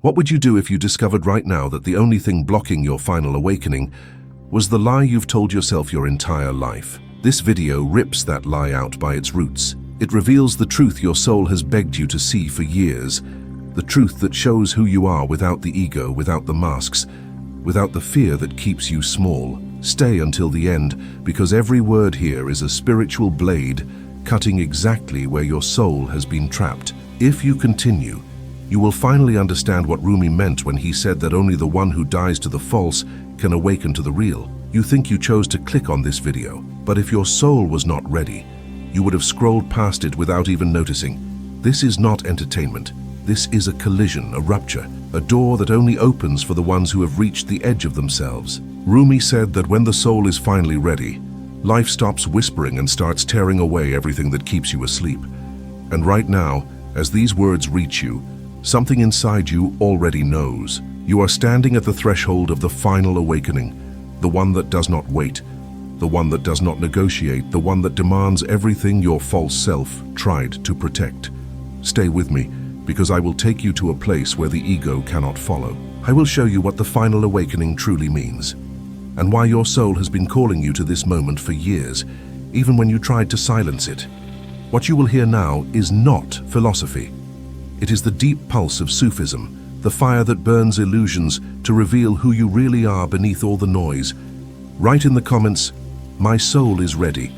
What would you do if you discovered right now that the only thing blocking your final awakening was the lie you've told yourself your entire life? This video rips that lie out by its roots. It reveals the truth your soul has begged you to see for years, the truth that shows who you are without the ego, without the masks, without the fear that keeps you small. Stay until the end, because every word here is a spiritual blade cutting exactly where your soul has been trapped. If you continue, you will finally understand what Rumi meant when he said that only the one who dies to the false can awaken to the real. You think you chose to click on this video, but if your soul was not ready, you would have scrolled past it without even noticing. This is not entertainment. This is a collision, a rupture, a door that only opens for the ones who have reached the edge of themselves. Rumi said that when the soul is finally ready, life stops whispering and starts tearing away everything that keeps you asleep. And right now, as these words reach you, something inside you already knows. You are standing at the threshold of the final awakening, the one that does not wait, the one that does not negotiate, the one that demands everything your false self tried to protect. Stay with me, because I will take you to a place where the ego cannot follow. I will show you what the final awakening truly means, and why your soul has been calling you to this moment for years, even when you tried to silence it. What you will hear now is not philosophy. It is the deep pulse of Sufism, the fire that burns illusions to reveal who you really are beneath all the noise. Write in the comments, "My soul is ready."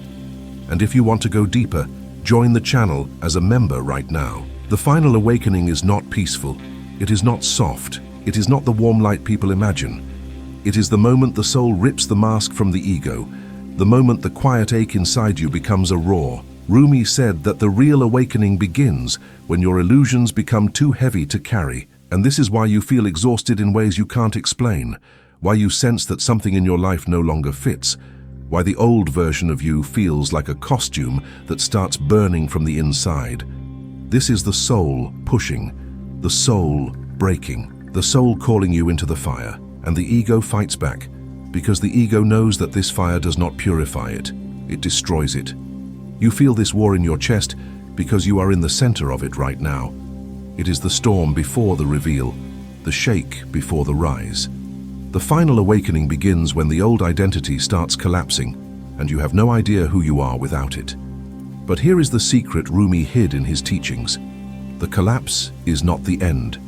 And if you want to go deeper, join the channel as a member right now. The final awakening is not peaceful. It is not soft. It is not the warm light people imagine. It is the moment the soul rips the mask from the ego, the moment the quiet ache inside you becomes a roar. Rumi said that the real awakening begins when your illusions become too heavy to carry. And this is why you feel exhausted in ways you can't explain, why you sense that something in your life no longer fits, why the old version of you feels like a costume that starts burning from the inside. This is the soul pushing, the soul breaking, the soul calling you into the fire, and the ego fights back, because the ego knows that this fire does not purify it, it destroys it. You feel this war in your chest because you are in the center of it right now. It is the storm before the reveal, the shake before the rise. The final awakening begins when the old identity starts collapsing, and you have no idea who you are without it. But here is the secret Rumi hid in his teachings. The collapse is not the end.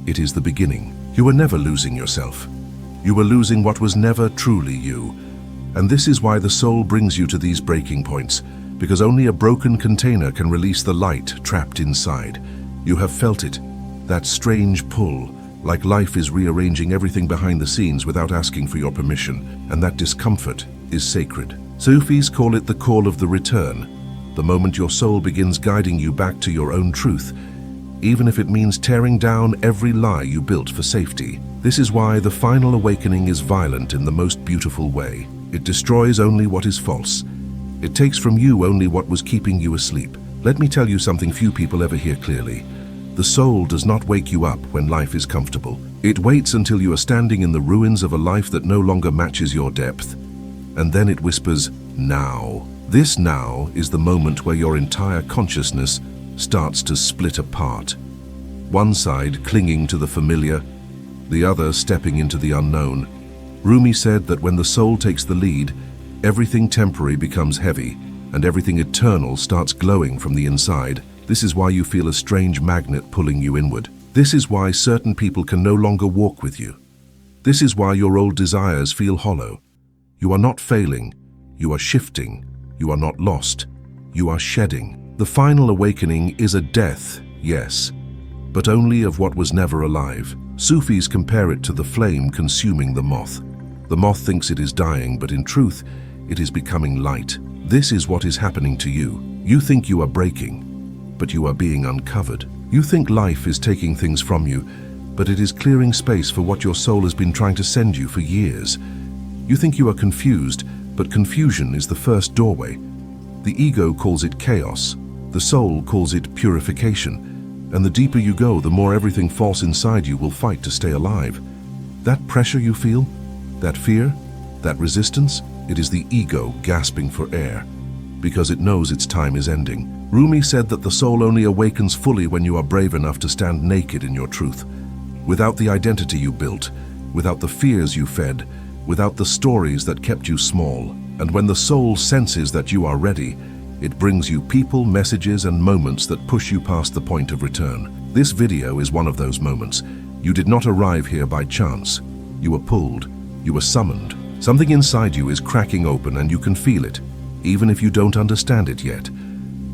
It is the beginning. You were never losing yourself. You were losing what was never truly you. And this is why the soul brings you to these breaking points, because only a broken container can release the light trapped inside. You have felt it, that strange pull, like life is rearranging everything behind the scenes without asking for your permission, and that discomfort is sacred. Sufis call it the call of the return, the moment your soul begins guiding you back to your own truth, even if it means tearing down every lie you built for safety. This is why the final awakening is violent in the most beautiful way. It destroys only what is false. It takes from you only what was keeping you asleep. Let me tell you something few people ever hear clearly. The soul does not wake you up when life is comfortable. It waits until you are standing in the ruins of a life that no longer matches your depth. And then it whispers, now. This now is the moment where your entire consciousness starts to split apart. One side clinging to the familiar, the other stepping into the unknown. Rumi said that when the soul takes the lead, everything temporary becomes heavy, and everything eternal starts glowing from the inside. This is why you feel a strange magnet pulling you inward. This is why certain people can no longer walk with you. This is why your old desires feel hollow. You are not failing. You are shifting. You are not lost. You are shedding. The final awakening is a death, yes, but only of what was never alive. Sufis compare it to the flame consuming the moth. The moth thinks it is dying, but in truth, it is becoming light. This is what is happening to you. You think you are breaking, but you are being uncovered. You think life is taking things from you, but it is clearing space for what your soul has been trying to send you for years. You think you are confused, but confusion is the first doorway. The ego calls it chaos. The soul calls it purification. And the deeper you go, the more everything false inside you will fight to stay alive. That pressure you feel, that fear, that resistance, it is the ego gasping for air, because it knows its time is ending. Rumi said that the soul only awakens fully when you are brave enough to stand naked in your truth. without the identity you built, without the fears you fed, without the stories that kept you small. And when the soul senses that you are ready, it brings you people, messages, and moments that push you past the point of return. This video is one of those moments. You did not arrive here by chance. You were pulled. You were summoned. Something inside you is cracking open and you can feel it, even if you don't understand it yet.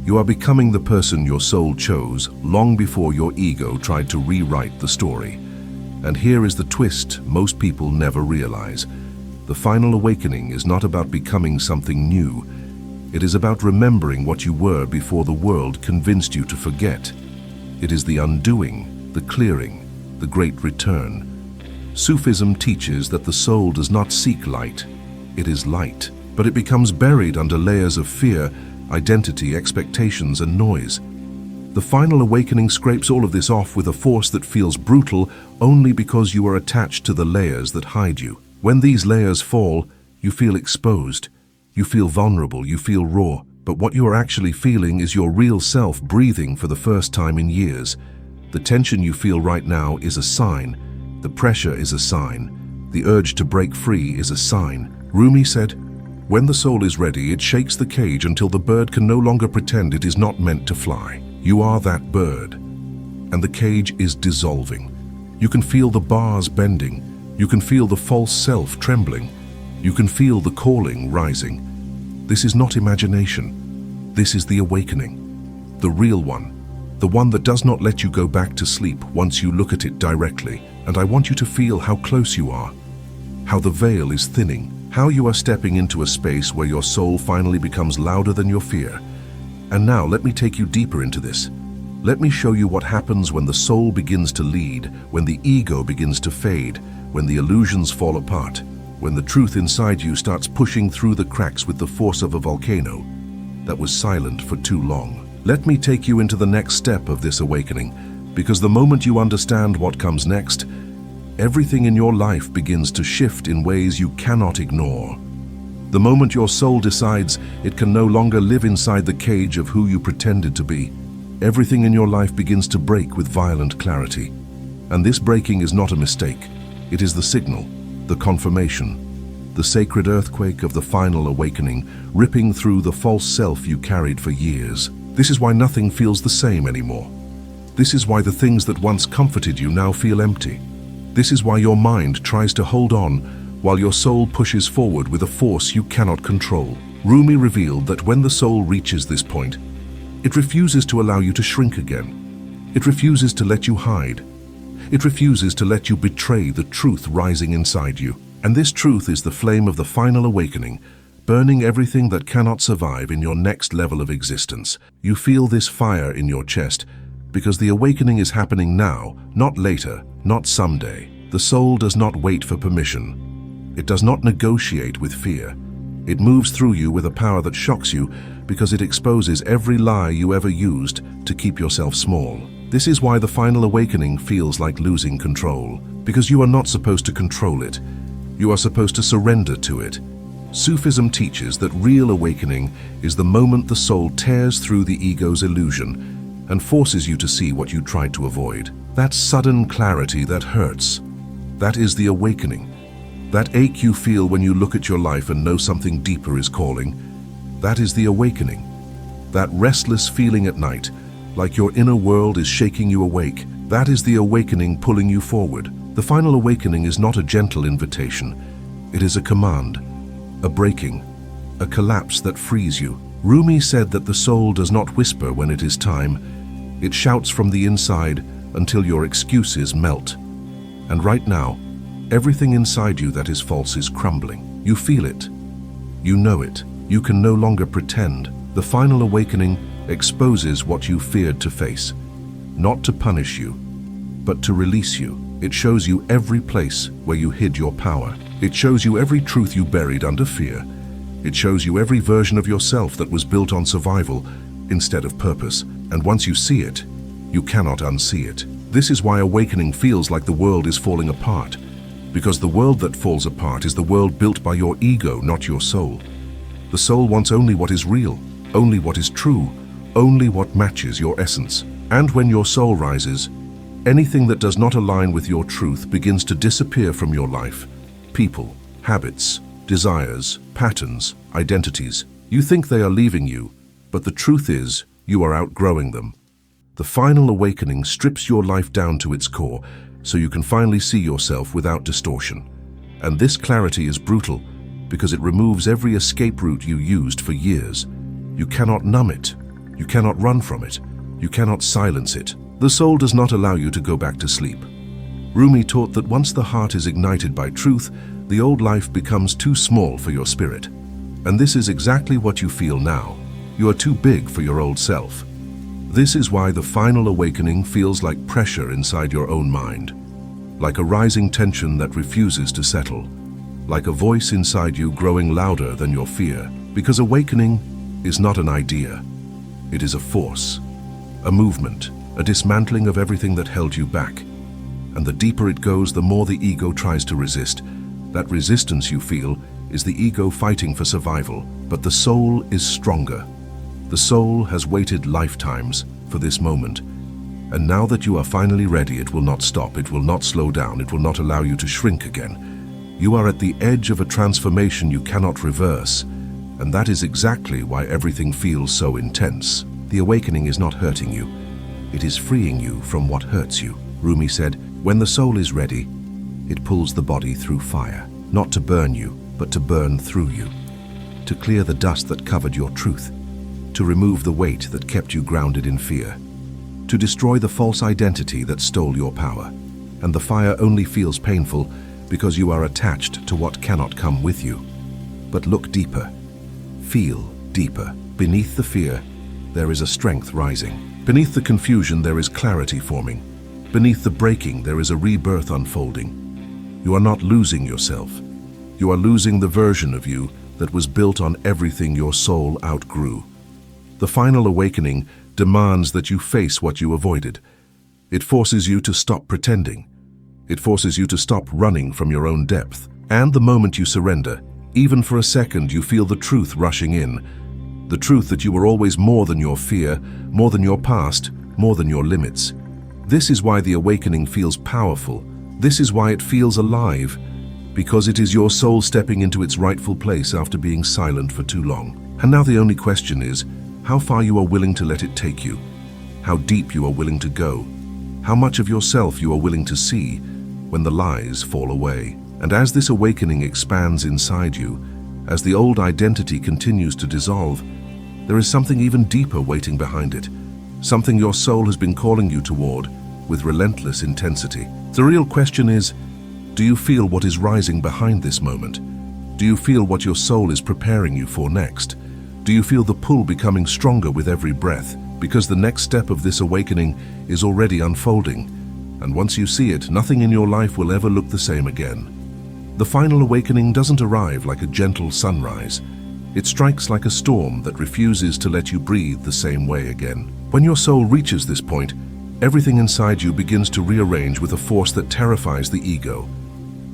You are becoming the person your soul chose long before your ego tried to rewrite the story. And here is the twist most people never realize. The final awakening is not about becoming something new. It is about remembering what you were before the world convinced you to forget. It is the undoing, the clearing, the great return. Sufism teaches that the soul does not seek light. It is light, but it becomes buried under layers of fear, identity, expectations, and noise. The final awakening scrapes all of this off with a force that feels brutal only because you are attached to the layers that hide you. When these layers fall, you feel exposed. You feel vulnerable, you feel raw, but what you are actually feeling is your real self breathing for the first time in years. The tension you feel right now is a sign. The pressure is a sign. The urge to break free is a sign. Rumi said, "When the soul is ready, it shakes the cage until the bird can no longer pretend it is not meant to fly." You are that bird, and the cage is dissolving. You can feel the bars bending. You can feel the false self trembling. You can feel the calling rising. This is not imagination. This is the awakening. The real one. The one that does not let you go back to sleep once you look at it directly. And I want you to feel how close you are. How the veil is thinning. How you are stepping into a space where your soul finally becomes louder than your fear. And now let me take you deeper into this. Let me show you what happens when the soul begins to lead, when the ego begins to fade, when the illusions fall apart, when the truth inside you starts pushing through the cracks with the force of a volcano that was silent for too long. Let me take you into the next step of this awakening, because the moment you understand what comes next, everything in your life begins to shift in ways you cannot ignore. The moment your soul decides it can no longer live inside the cage of who you pretended to be, everything in your life begins to break with violent clarity. And this breaking is not a mistake. It is the signal, the confirmation, the sacred earthquake of the final awakening, ripping through the false self you carried for years. This is why nothing feels the same anymore. This is why the things that once comforted you now feel empty. This is why your mind tries to hold on while your soul pushes forward with a force you cannot control. Rumi revealed that when the soul reaches this point, it refuses to allow you to shrink again. It refuses to let you hide. It refuses to let you betray the truth rising inside you. And this truth is the flame of the final awakening, burning everything that cannot survive in your next level of existence. You feel this fire in your chest because the awakening is happening now, not later, not someday. The soul does not wait for permission. It does not negotiate with fear. It moves through you with a power that shocks you because it exposes every lie you ever used to keep yourself small. This is why the final awakening feels like losing control, because you are not supposed to control it. You are supposed to surrender to it. Sufism teaches that real awakening is the moment the soul tears through the ego's illusion and forces you to see what you tried to avoid. That sudden clarity that hurts, that is the awakening. That ache you feel when you look at your life and know something deeper is calling, that is the awakening. That restless feeling at night, like your inner world is shaking you awake, that is the awakening pulling you forward. The final awakening is not a gentle invitation. It is a command, a breaking, a collapse that frees you. Rumi said that the soul does not whisper when it is time. It shouts from the inside until your excuses melt. And right now, everything inside you that is false is crumbling. You feel it. You know it. You can no longer pretend. The final awakening exposes what you feared to face, not to punish you, but to release you. It shows you every place where you hid your power. It shows you every truth you buried under fear. It shows you every version of yourself that was built on survival instead of purpose. And once you see it, you cannot unsee it. This is why awakening feels like the world is falling apart, because the world that falls apart is the world built by your ego, not your soul. The soul wants only what is real, only what is true, only what matches your essence. And when your soul rises, Anything that does not align with your truth begins to disappear from your life. People, habits, desires, patterns, identities. You think they are leaving you, but the truth is, you are outgrowing them. The final awakening strips your life down to its core, so you can finally see yourself without distortion. And this clarity is brutal, because it removes every escape route you used for years. You cannot numb it. You cannot run from it. You cannot silence it. The soul does not allow you to go back to sleep. Rumi taught that once the heart is ignited by truth, the old life becomes too small for your spirit. And this is exactly what you feel now. You are too big for your old self. This is why the final awakening feels like pressure inside your own mind, like a rising tension that refuses to settle, like a voice inside you growing louder than your fear. Because awakening is not an idea. It is a force, a movement, a dismantling of everything that held you back. And the deeper it goes, the more the ego tries to resist. That resistance you feel is the ego fighting for survival, but the soul is stronger. The soul has waited lifetimes for this moment, and now that you are finally ready, it will not stop, it will not slow down, it will not allow you to shrink again. You are at the edge of a transformation you cannot reverse, and that is exactly why everything feels so intense. The awakening is not hurting you, it is freeing you from what hurts you. Rumi said, when the soul is ready, it pulls the body through fire, not to burn you, but to burn through you, to clear the dust that covered your truth, to remove the weight that kept you grounded in fear, to destroy the false identity that stole your power. And the fire only feels painful because you are attached to what cannot come with you. But look deeper, feel deeper. Beneath the fear, there is a strength rising. Beneath the confusion, there is clarity forming. Beneath the breaking, there is a rebirth unfolding. You are not losing yourself. You are losing the version of you that was built on everything your soul outgrew. The final awakening demands that you face what you avoided. It forces you to stop pretending. It forces you to stop running from your own depth. And the moment you surrender, even for a second, you feel the truth rushing in. The truth that you were always more than your fear, more than your past, more than your limits. This is why the awakening feels powerful. This is why it feels alive, because it is your soul stepping into its rightful place after being silent for too long. And now the only question is, how far you are willing to let it take you, how deep you are willing to go, how much of yourself you are willing to see when the lies fall away. And as this awakening expands inside you, as the old identity continues to dissolve, there is something even deeper waiting behind it, something your soul has been calling you toward with relentless intensity. The real question is, do you feel what is rising behind this moment? Do you feel what your soul is preparing you for next? Do you feel the pull becoming stronger with every breath? Because the next step of this awakening is already unfolding, and once you see it, nothing in your life will ever look the same again. The final awakening doesn't arrive like a gentle sunrise. It strikes like a storm that refuses to let you breathe the same way again. When your soul reaches this point, everything inside you begins to rearrange with a force that terrifies the ego.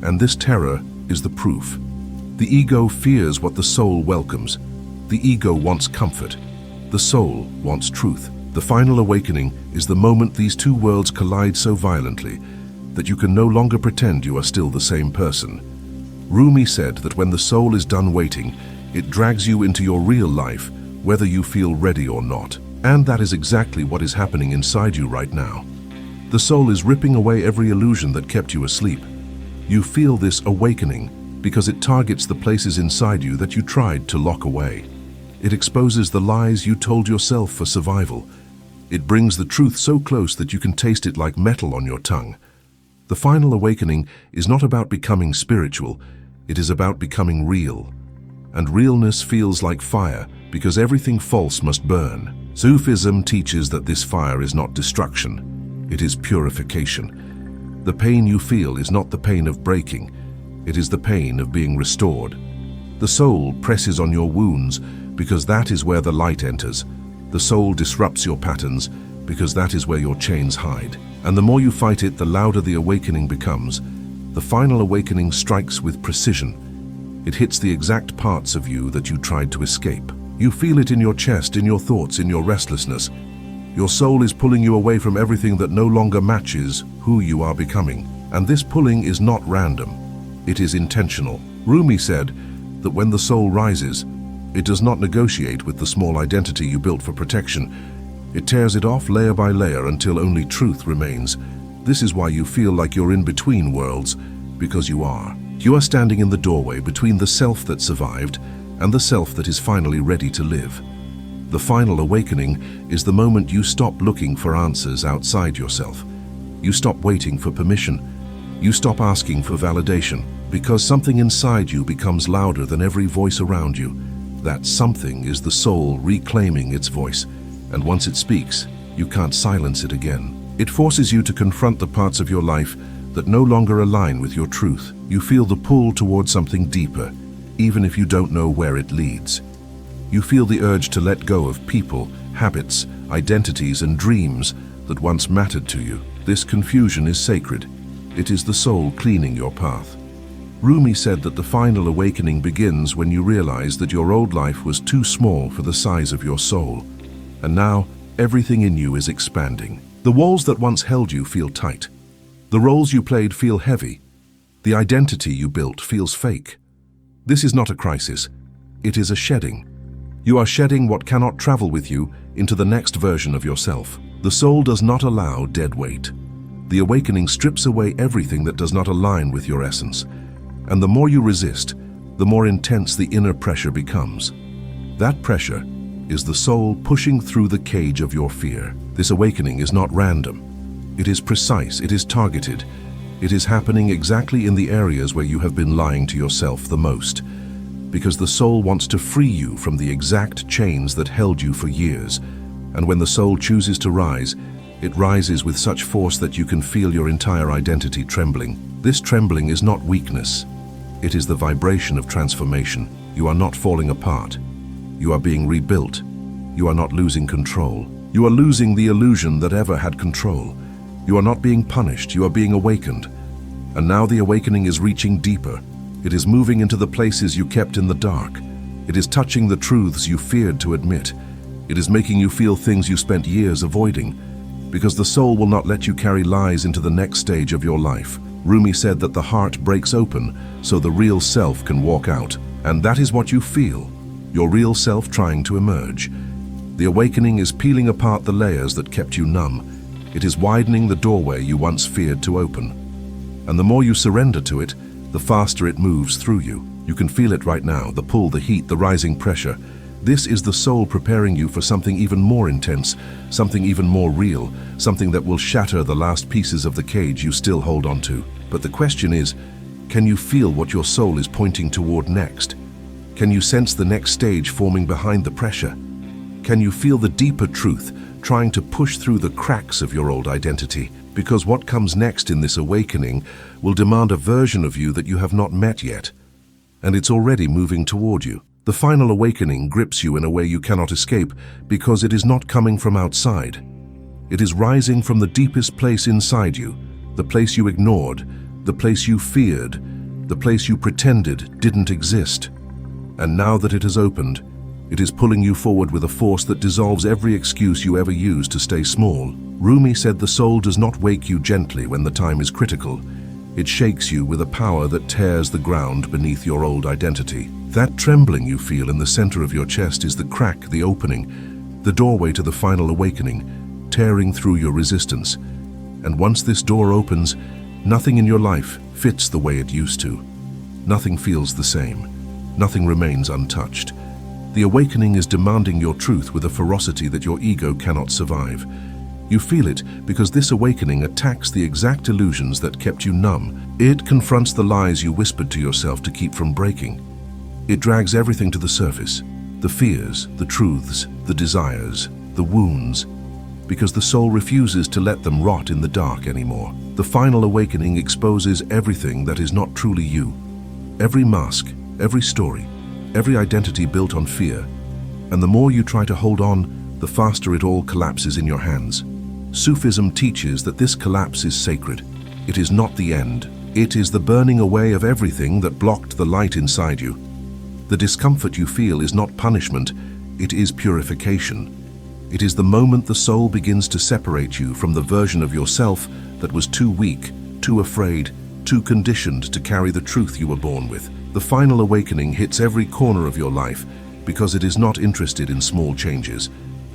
And this terror is the proof. The ego fears what the soul welcomes. The ego wants comfort. The soul wants truth. The final awakening is the moment these two worlds collide so violently that you can no longer pretend you are still the same person. Rumi said that when the soul is done waiting, it drags you into your real life, whether you feel ready or not. And that is exactly what is happening inside you right now. The soul is ripping away every illusion that kept you asleep. You feel this awakening because it targets the places inside you that you tried to lock away. It exposes the lies you told yourself for survival. It brings the truth so close that you can taste it like metal on your tongue. The final awakening is not about becoming spiritual, it is about becoming real. And realness feels like fire because everything false must burn. Sufism teaches that this fire is not destruction, it is purification. The pain you feel is not the pain of breaking, it is the pain of being restored. The soul presses on your wounds because that is where the light enters. The soul disrupts your patterns because that is where your chains hide. And the more you fight it, the louder the awakening becomes. The final awakening strikes with precision. It hits the exact parts of you that you tried to escape. You feel it in your chest, in your thoughts, in your restlessness. Your soul is pulling you away from everything that no longer matches who you are becoming. And this pulling is not random. It is intentional. Rumi said that when the soul rises, it does not negotiate with the small identity you built for protection. It tears it off layer by layer until only truth remains. This is why you feel like you're in between worlds, because you are. You are standing in the doorway between the self that survived and the self that is finally ready to live. The final awakening is the moment you stop looking for answers outside yourself. You stop waiting for permission. You stop asking for validation, because something inside you becomes louder than every voice around you. That something is the soul reclaiming its voice, and once it speaks, you can't silence it again. It forces you to confront the parts of your life that no longer align with your truth. You feel the pull toward something deeper, even if you don't know where it leads. You feel the urge to let go of people, habits, identities, and dreams that once mattered to you. This confusion is sacred. It is the soul cleaning your path. Rumi said that the final awakening begins when you realize that your old life was too small for the size of your soul. And now, everything in you is expanding. The walls that once held you feel tight. The roles you played feel heavy. The identity you built feels fake. This is not a crisis. It is a shedding. You are shedding what cannot travel with you into the next version of yourself. The soul does not allow dead weight. The awakening strips away everything that does not align with your essence. And the more you resist, the more intense the inner pressure becomes. That pressure is the soul pushing through the cage of your fear. This awakening is not random. It is precise, it is targeted. It is happening exactly in the areas where you have been lying to yourself the most. Because the soul wants to free you from the exact chains that held you for years. And when the soul chooses to rise, it rises with such force that you can feel your entire identity trembling. This trembling is not weakness. It is the vibration of transformation. You are not falling apart. You are being rebuilt. You are not losing control. You are losing the illusion that ever had control. You are not being punished. You are being awakened. And now the awakening is reaching deeper. It is moving into the places you kept in the dark. It is touching the truths you feared to admit. It is making you feel things you spent years avoiding. Because the soul will not let you carry lies into the next stage of your life. Rumi said that the heart breaks open so the real self can walk out. And that is what you feel. Your real self trying to emerge. The awakening is peeling apart the layers that kept you numb. It is widening the doorway you once feared to open. And the more you surrender to it, the faster it moves through you. You can feel it right now, the pull, the heat, the rising pressure. This is the soul preparing you for something even more intense, something even more real, something that will shatter the last pieces of the cage you still hold on to. But the question is, can you feel what your soul is pointing toward next? Can you sense the next stage forming behind the pressure? Can you feel the deeper truth trying to push through the cracks of your old identity? Because what comes next in this awakening will demand a version of you that you have not met yet. And it's already moving toward you. The final awakening grips you in a way you cannot escape because it is not coming from outside. It is rising from the deepest place inside you, the place you ignored, the place you feared, the place you pretended didn't exist. And now that it has opened, it is pulling you forward with a force that dissolves every excuse you ever used to stay small. Rumi said the soul does not wake you gently when the time is critical. It shakes you with a power that tears the ground beneath your old identity. That trembling you feel in the center of your chest is the crack, the opening, the doorway to the final awakening, tearing through your resistance. And once this door opens, nothing in your life fits the way it used to. Nothing feels the same. Nothing remains untouched. The awakening is demanding your truth with a ferocity that your ego cannot survive. You feel it because this awakening attacks the exact illusions that kept you numb. It confronts the lies you whispered to yourself to keep from breaking. It drags everything to the surface, the fears, the truths, the desires, the wounds, because the soul refuses to let them rot in the dark anymore. The final awakening exposes everything that is not truly you. Every mask, every story, every identity built on fear. And the more you try to hold on, the faster it all collapses in your hands. Sufism teaches that this collapse is sacred. It is not the end. It is the burning away of everything that blocked the light inside you. The discomfort you feel is not punishment, it is purification. It is the moment the soul begins to separate you from the version of yourself that was too weak, too afraid, too conditioned to carry the truth you were born with. The final awakening hits every corner of your life because it is not interested in small changes.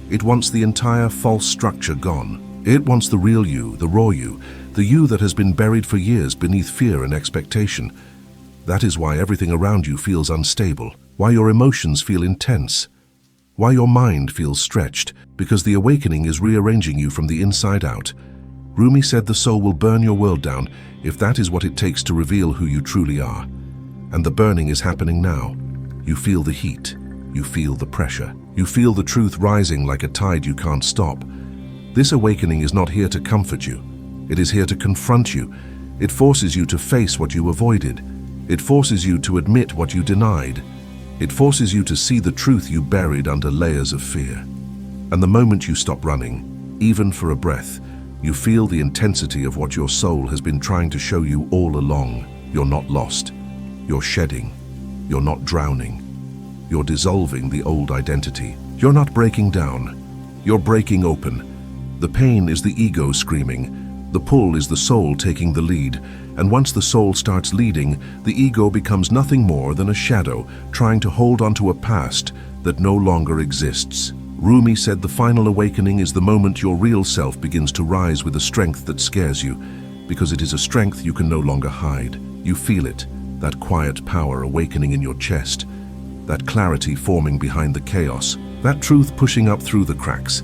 It wants the entire false structure gone. It wants the real you, the raw you, the you that has been buried for years beneath fear and expectation. That is why everything around you feels unstable, why your emotions feel intense, why your mind feels stretched, because the awakening is rearranging you from the inside out. Rumi said the soul will burn your world down if that is what it takes to reveal who you truly are. And the burning is happening now. You feel the heat. You feel the pressure. You feel the truth rising like a tide you can't stop. This awakening is not here to comfort you. It is here to confront you. It forces you to face what you avoided. It forces you to admit what you denied. It forces you to see the truth you buried under layers of fear. And the moment you stop running, even for a breath, you feel the intensity of what your soul has been trying to show you all along. You're not lost. You're shedding. You're not drowning. You're dissolving the old identity. You're not breaking down. You're breaking open. The pain is the ego screaming. The pull is the soul taking the lead. And once the soul starts leading, the ego becomes nothing more than a shadow trying to hold onto a past that no longer exists. Rumi said the final awakening is the moment your real self begins to rise with a strength that scares you, because it is a strength you can no longer hide. You feel it, that quiet power awakening in your chest, that clarity forming behind the chaos, that truth pushing up through the cracks.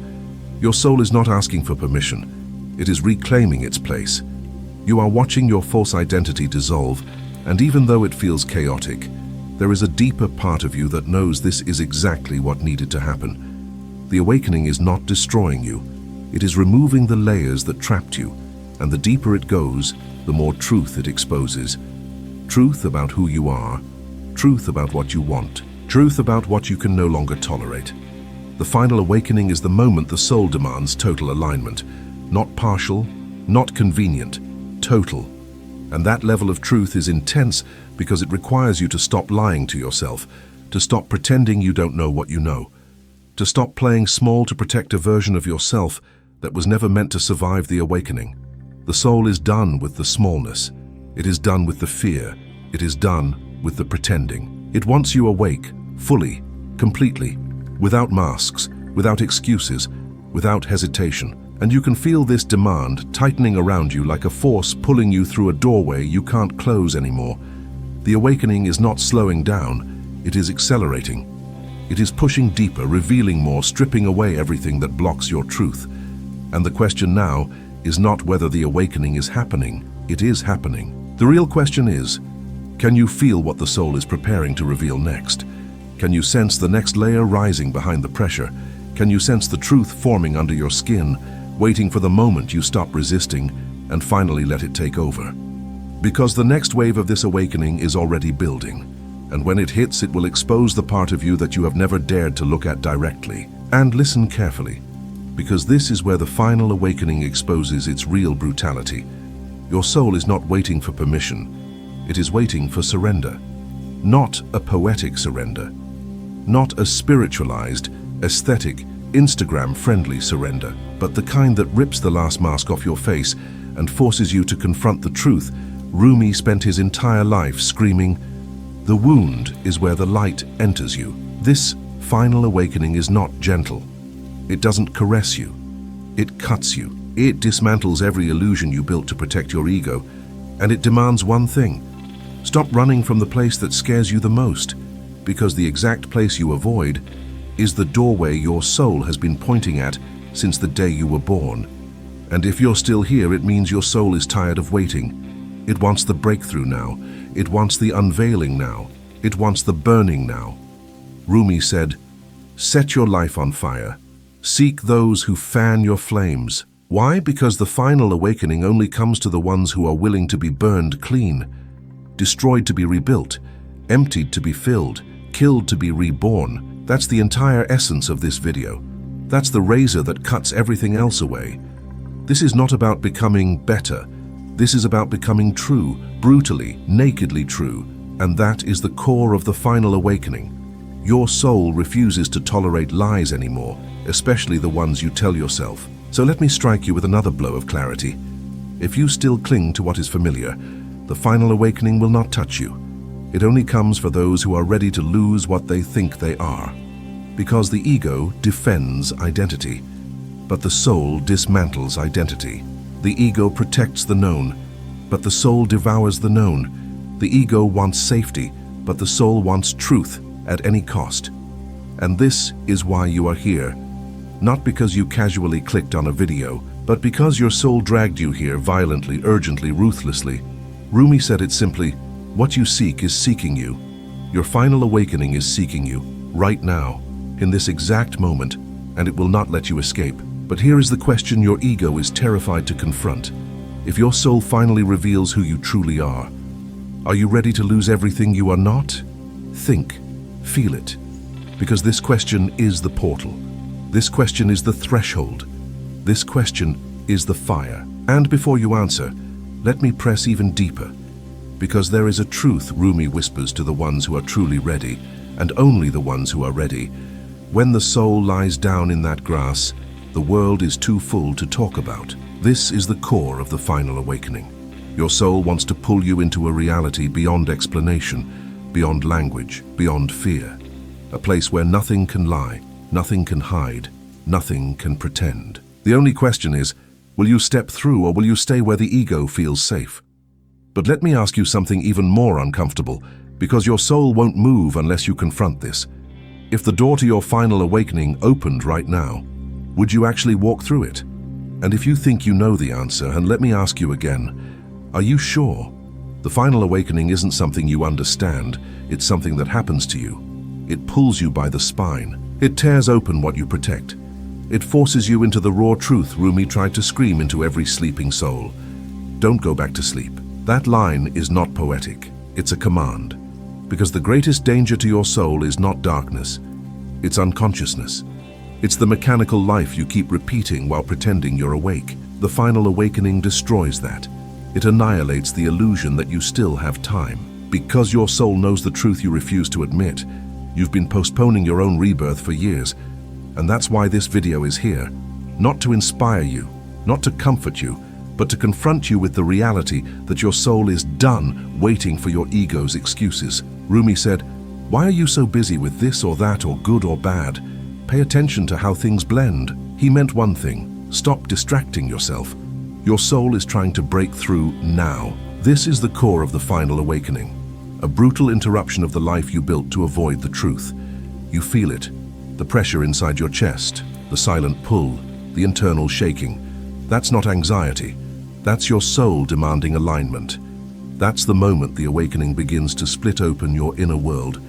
Your soul is not asking for permission. It is reclaiming its place. You are watching your false identity dissolve, and even though it feels chaotic, there is a deeper part of you that knows this is exactly what needed to happen. The awakening is not destroying you. It is removing the layers that trapped you, and the deeper it goes, the more truth it exposes. Truth about who you are, truth about what you want, truth about what you can no longer tolerate. The final awakening is the moment the soul demands total alignment, not partial, not convenient, total. And that level of truth is intense because it requires you to stop lying to yourself, to stop pretending you don't know what you know, to stop playing small to protect a version of yourself that was never meant to survive the awakening. The soul is done with the smallness. It is done with the fear. It is done with the pretending. It wants you awake, fully, completely, without masks, without excuses, without hesitation. And you can feel this demand tightening around you like a force pulling you through a doorway you can't close anymore. The awakening is not slowing down, it is accelerating. It is pushing deeper, revealing more, stripping away everything that blocks your truth. And the question now is not whether the awakening is happening, it is happening. The real question is, can you feel what the soul is preparing to reveal next? Can you sense the next layer rising behind the pressure? Can you sense the truth forming under your skin, waiting for the moment you stop resisting and finally let it take over? Because the next wave of this awakening is already building, and when it hits, it will expose the part of you that you have never dared to look at directly. And listen carefully, because this is where the final awakening exposes its real brutality. Your soul is not waiting for permission, it is waiting for surrender. Not a poetic surrender, not a spiritualized, aesthetic, Instagram-friendly surrender, but the kind that rips the last mask off your face and forces you to confront the truth. Rumi spent his entire life screaming, "The wound is where the light enters you." This final awakening is not gentle. It doesn't caress you. It cuts you. It dismantles every illusion you built to protect your ego, and it demands one thing: stop running from the place that scares you the most, because the exact place you avoid is the doorway your soul has been pointing at since the day you were born. And if you're still here, it means your soul is tired of waiting. It wants the breakthrough now. It wants the unveiling now. It wants the burning now. Rumi said, "Set your life on fire. Seek those who fan your flames." Why? Because the final awakening only comes to the ones who are willing to be burned clean, destroyed to be rebuilt, emptied to be filled, killed to be reborn. That's the entire essence of this video. That's the razor that cuts everything else away. This is not about becoming better. This is about becoming true, brutally, nakedly true. And that is the core of the final awakening. Your soul refuses to tolerate lies anymore, especially the ones you tell yourself. So let me strike you with another blow of clarity. If you still cling to what is familiar, the final awakening will not touch you. It only comes for those who are ready to lose what they think they are. Because the ego defends identity, but the soul dismantles identity. The ego protects the known, but the soul devours the known. The ego wants safety, but the soul wants truth at any cost. And this is why you are here. Not because you casually clicked on a video, but because your soul dragged you here violently, urgently, ruthlessly. Rumi said it simply, what you seek is seeking you. Your final awakening is seeking you, right now, in this exact moment, and it will not let you escape. But here is the question your ego is terrified to confront. If your soul finally reveals who you truly are you ready to lose everything you are not? Think, feel it, because this question is the portal. This question is the threshold. This question is the fire. And before you answer, let me press even deeper, because there is a truth Rumi whispers to the ones who are truly ready, and only the ones who are ready. When the soul lies down in that grass, the world is too full to talk about. This is the core of the final awakening. Your soul wants to pull you into a reality beyond explanation, beyond language, beyond fear. A place where nothing can lie, nothing can hide, nothing can pretend. The only question is, will you step through or will you stay where the ego feels safe? But let me ask you something even more uncomfortable, because your soul won't move unless you confront this. If the door to your final awakening opened right now, would you actually walk through it? And if you think you know the answer, and let me ask you again, are you sure? The final awakening isn't something you understand, it's something that happens to you. It pulls you by the spine. It tears open what you protect. It forces you into the raw truth Rumi tried to scream into every sleeping soul. Don't go back to sleep. That line is not poetic, it's a command. Because the greatest danger to your soul is not darkness, it's unconsciousness. It's the mechanical life you keep repeating while pretending you're awake. The final awakening destroys that. It annihilates the illusion that you still have time. Because your soul knows the truth you refuse to admit, you've been postponing your own rebirth for years. And that's why this video is here. Not to inspire you, not to comfort you, but to confront you with the reality that your soul is done waiting for your ego's excuses. Rumi said, "Why are you so busy with this or that or good or bad? Pay attention to how things blend." He meant one thing: stop distracting yourself. Your soul is trying to break through now. This is the core of the final awakening. A brutal interruption of the life you built to avoid the truth. You feel it, the pressure inside your chest, the silent pull, the internal shaking. That's not anxiety. That's your soul demanding alignment. That's the moment the awakening begins to split open your inner world.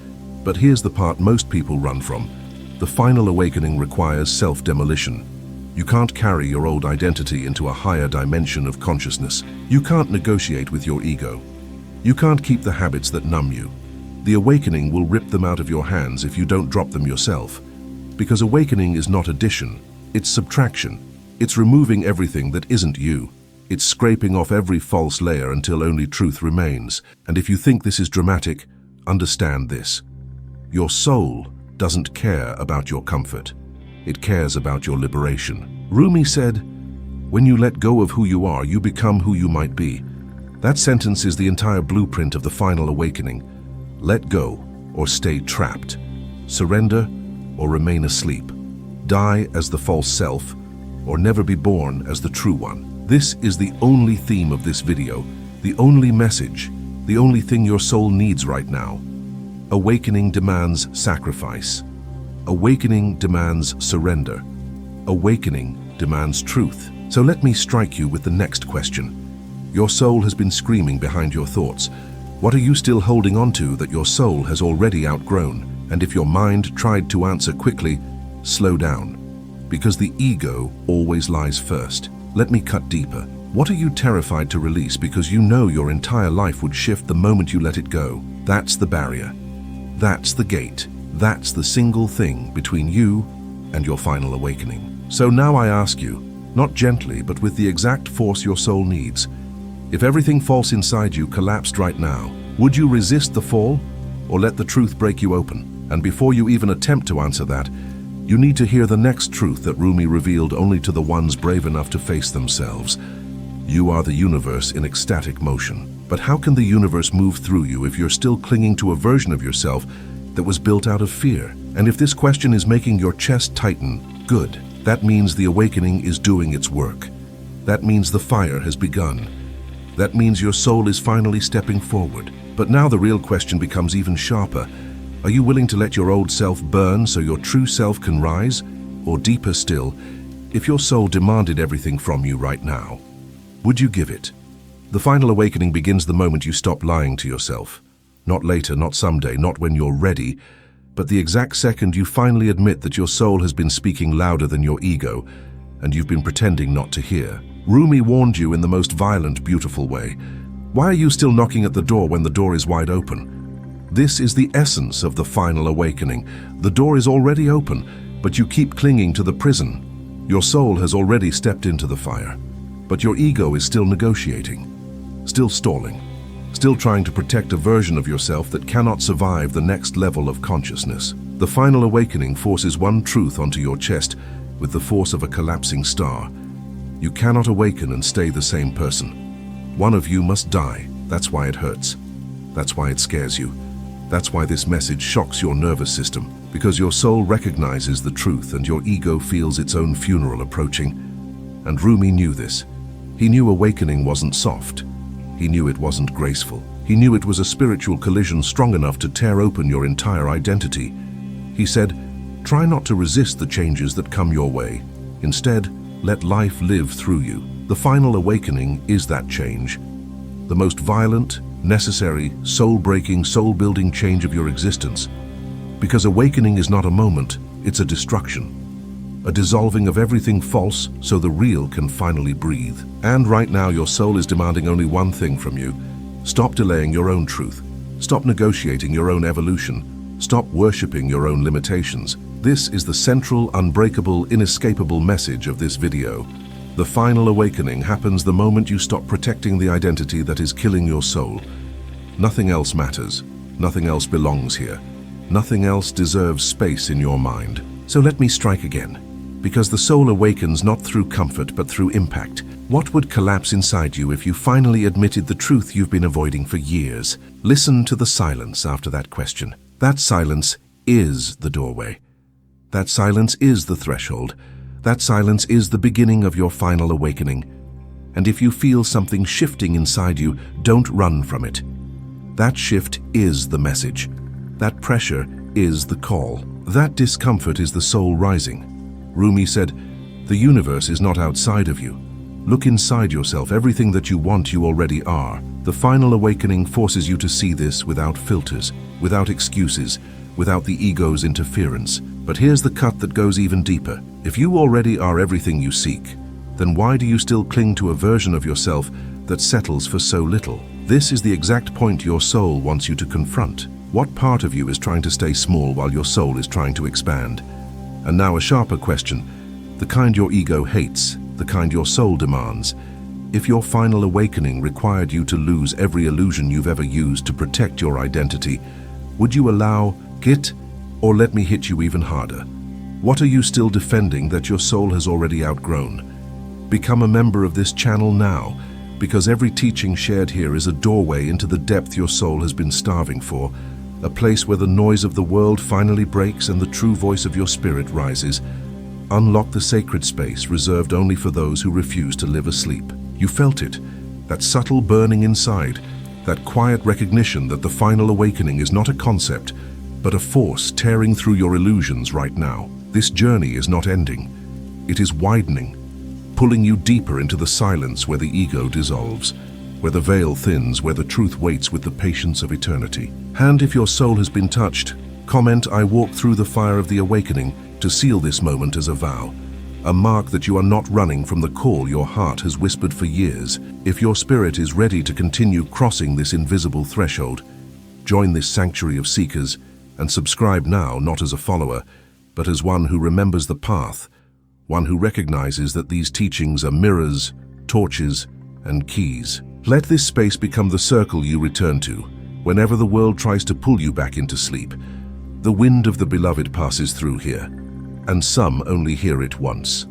But here's the part most people run from. The final awakening requires self-demolition. You can't carry your old identity into a higher dimension of consciousness. You can't negotiate with your ego. You can't keep the habits that numb you. The awakening will rip them out of your hands if you don't drop them yourself. Because awakening is not addition, it's subtraction. It's removing everything that isn't you. It's scraping off every false layer until only truth remains. And if you think this is dramatic, understand this. Your soul doesn't care about your comfort. It cares about your liberation. Rumi said, "When you let go of who you are, you become who you might be." That sentence is the entire blueprint of the final awakening. Let go or stay trapped. Surrender or remain asleep. Die as the false self or never be born as the true one. This is the only theme of this video, the only message, the only thing your soul needs right now. Awakening demands sacrifice. Awakening demands surrender. Awakening demands truth. So let me strike you with the next question. Your soul has been screaming behind your thoughts. What are you still holding on to that your soul has already outgrown? And if your mind tried to answer quickly, slow down. Because the ego always lies first. Let me cut deeper. What are you terrified to release because you know your entire life would shift the moment you let it go? That's the barrier. That's the gate. That's the single thing between you and your final awakening. So now I ask you, not gently, but with the exact force your soul needs, if everything false inside you collapsed right now, would you resist the fall or let the truth break you open? And before you even attempt to answer that, You need to hear the next truth that Rumi revealed only to the ones brave enough to face themselves. You are the universe in ecstatic motion. But how can the universe move through you if you're still clinging to a version of yourself that was built out of fear? And if this question is making your chest tighten, good. That means the awakening is doing its work. That means the fire has begun. That means your soul is finally stepping forward. But now the real question becomes even sharper. Are you willing to let your old self burn so your true self can rise? Or deeper still, if your soul demanded everything from you right now, would you give it? The final awakening begins the moment you stop lying to yourself. Not later, not someday, not when you're ready, but the exact second you finally admit that your soul has been speaking louder than your ego, and you've been pretending not to hear. Rumi warned you in the most violent, beautiful way. Why are you still knocking at the door when the door is wide open? This is the essence of the final awakening. The door is already open, but you keep clinging to the prison. Your soul has already stepped into the fire, but your ego is still negotiating, still stalling, still trying to protect a version of yourself that cannot survive the next level of consciousness. The final awakening forces one truth onto your chest with the force of a collapsing star. You cannot awaken and stay the same person. One of you must die. That's why it hurts. That's why it scares you. That's why this message shocks your nervous system, because your soul recognizes the truth and your ego feels its own funeral approaching. And Rumi knew this. He knew awakening wasn't soft. He knew it wasn't graceful. He knew it was a spiritual collision strong enough to tear open your entire identity. He said, try not to resist the changes that come your way. Instead, let life live through you. The final awakening is that change. The most violent, necessary, soul-breaking, soul-building change of your existence. Because awakening is not a moment, it's a destruction. A dissolving of everything false so the real can finally breathe. And right now your soul is demanding only one thing from you. Stop delaying your own truth. Stop negotiating your own evolution. Stop worshipping your own limitations. This is the central, unbreakable, inescapable message of this video. The final awakening happens the moment you stop protecting the identity that is killing your soul. Nothing else matters. Nothing else belongs here. Nothing else deserves space in your mind. So let me strike again. Because the soul awakens not through comfort but through impact. What would collapse inside you if you finally admitted the truth you've been avoiding for years? Listen to the silence after that question. That silence is the doorway. That silence is the threshold. That silence is the beginning of your final awakening. And if you feel something shifting inside you, don't run from it. That shift is the message. That pressure is the call. That discomfort is the soul rising. Rumi said, the universe is not outside of you. Look inside yourself. Everything that you want, you already are. The final awakening forces you to see this without filters, without excuses, without the ego's interference. But here's the cut that goes even deeper. If you already are everything you seek, then why do you still cling to a version of yourself that settles for so little? This is the exact point your soul wants you to confront. What part of you is trying to stay small while your soul is trying to expand? And now a sharper question, the kind your ego hates, the kind your soul demands. If your final awakening required you to lose every illusion you've ever used to protect your identity, would you allow it, or let me hit you even harder? What are you still defending that your soul has already outgrown? Become a member of this channel now, because every teaching shared here is a doorway into the depth your soul has been starving for, a place where the noise of the world finally breaks and the true voice of your spirit rises. Unlock the sacred space reserved only for those who refuse to live asleep. You felt it, that subtle burning inside, that quiet recognition that the final awakening is not a concept, but a force tearing through your illusions right now. This journey is not ending. It is widening, pulling you deeper into the silence where the ego dissolves, where the veil thins, where the truth waits with the patience of eternity. And if your soul has been touched, comment, I walk through the fire of the awakening to seal this moment as a vow, a mark that you are not running from the call your heart has whispered for years. If your spirit is ready to continue crossing this invisible threshold, join this sanctuary of seekers and subscribe now, not as a follower, but as one who remembers the path, one who recognizes that these teachings are mirrors, torches, and keys. Let this space become the circle you return to whenever the world tries to pull you back into sleep. The wind of the beloved passes through here, and some only hear it once.